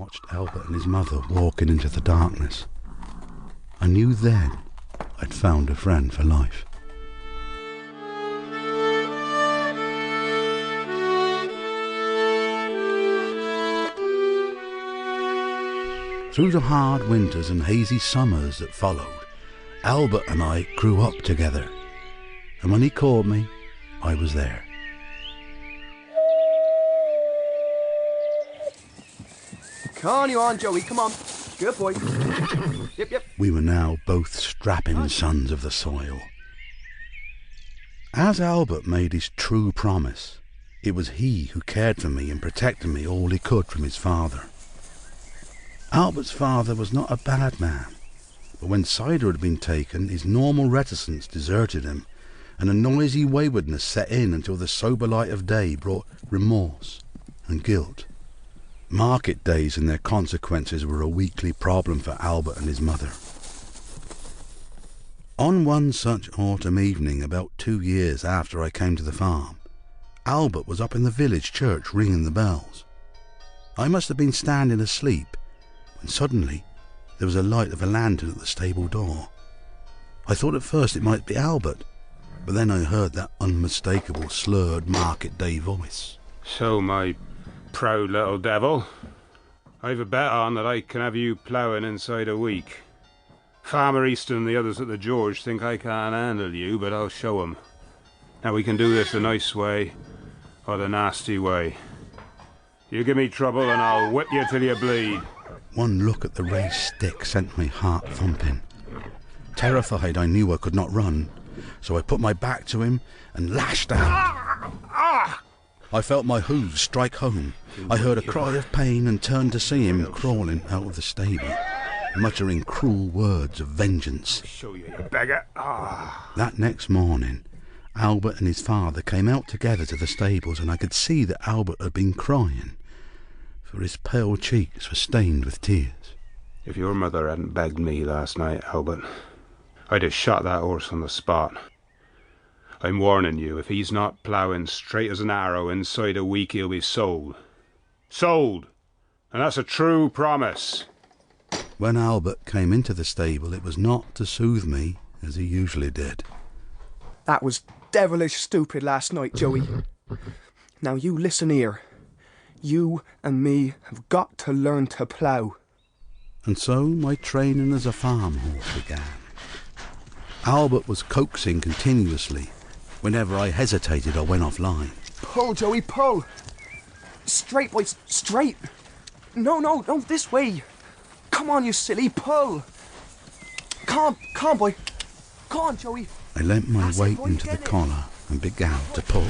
watched Albert and his mother walking into the darkness. I knew then I'd found a friend for life. Through the hard winters and hazy summers that followed, Albert and I grew up together. And when he called me, I was there. Come on, Joey, come on. Good boy. Yep. We were now both strapping sons of the soil. As Albert made his true promise, it was he who cared for me and protected me all he could from his father. Albert's father was not a bad man, but when cider had been taken, his normal reticence deserted him, and a noisy waywardness set in until the sober light of day brought remorse and guilt. Market days and their consequences were a weekly problem for Albert and his mother. On one such autumn evening, about 2 years after I came to the farm, Albert was up in the village church ringing the bells. I must have been standing asleep, when suddenly there was a light of a lantern at the stable door. I thought at first it might be Albert, but then I heard that unmistakable slurred market day voice. So, my proud little devil, I've a bet on that I can have you ploughing inside a week. Farmer Easton and the others at the George think I can't handle you, but I'll show 'em. Now we can do this the nice way or the nasty way. You give me trouble and I'll whip you till you bleed. One look at the raised stick sent my heart thumping. Terrified, I knew I could not run, so I put my back to him and lashed out. I felt my hooves strike home. I heard a cry of pain and turned to see him crawling out of the stable, muttering cruel words of vengeance. Show you, you beggar. That next morning, Albert and his father came out together to the stables, and I could see that Albert had been crying, for his pale cheeks were stained with tears. If your mother hadn't begged me last night, Albert, I'd have shot that horse on the spot. I'm warning you, if he's not ploughing straight as an arrow inside a week, he'll be sold. Sold! And that's a true promise. When Albert came into the stable, it was not to soothe me, as he usually did. That was devilish stupid last night, Joey. Now you listen here. You and me have got to learn to plough. And so my training as a farm horse began. Albert was coaxing continuously. Whenever I hesitated or went offline. Pull, Joey, pull. Straight, boys, straight. No, this way. Come on, you silly, pull. Come on, boy. Come on, Joey. I leant my weight into the collar and began to pull.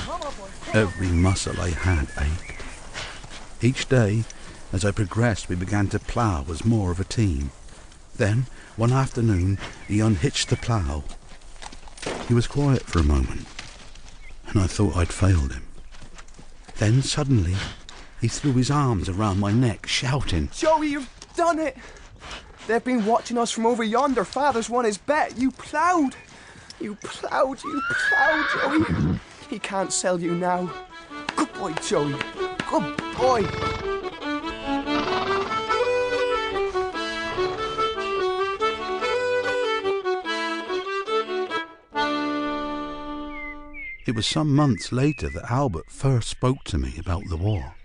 Come on, boy. Every muscle I had ached. Each day, as I progressed, we began to plough as more of a team. Then, one afternoon, he unhitched the plough. He was quiet for a moment, and I thought I'd failed him. Then suddenly, he threw his arms around my neck, shouting, Joey, you've done it! They've been watching us from over yonder. Father's won his bet. You ploughed, Joey. He can't sell you now. Good boy, Joey. Good boy. It was some months later that Albert first spoke to me about the war.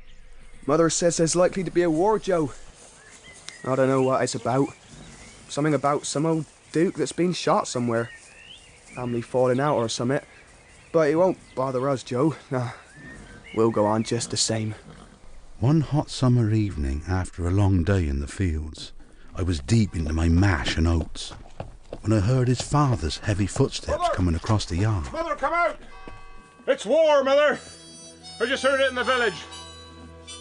Mother says there's likely to be a war, Joe. I don't know what it's about. Something about some old duke that's been shot somewhere. Family falling out or something. But it won't bother us, Joe. Nah, we'll go on just the same. One hot summer evening, after a long day in the fields, I was deep into my mash and oats, when I heard his father's heavy footsteps coming across the yard. Mother, come out! It's war, Mother! I just heard it in the village.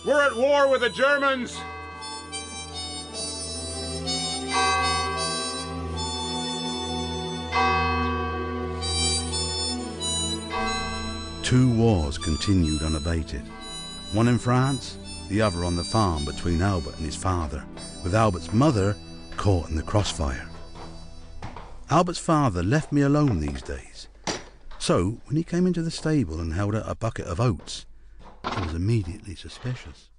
We're at war with the Germans! Two wars continued unabated. One in France, the other on the farm between Albert and his father, with Albert's mother caught in the crossfire. Albert's father left me alone these days, so when he came into the stable and held out a bucket of oats, I was immediately suspicious.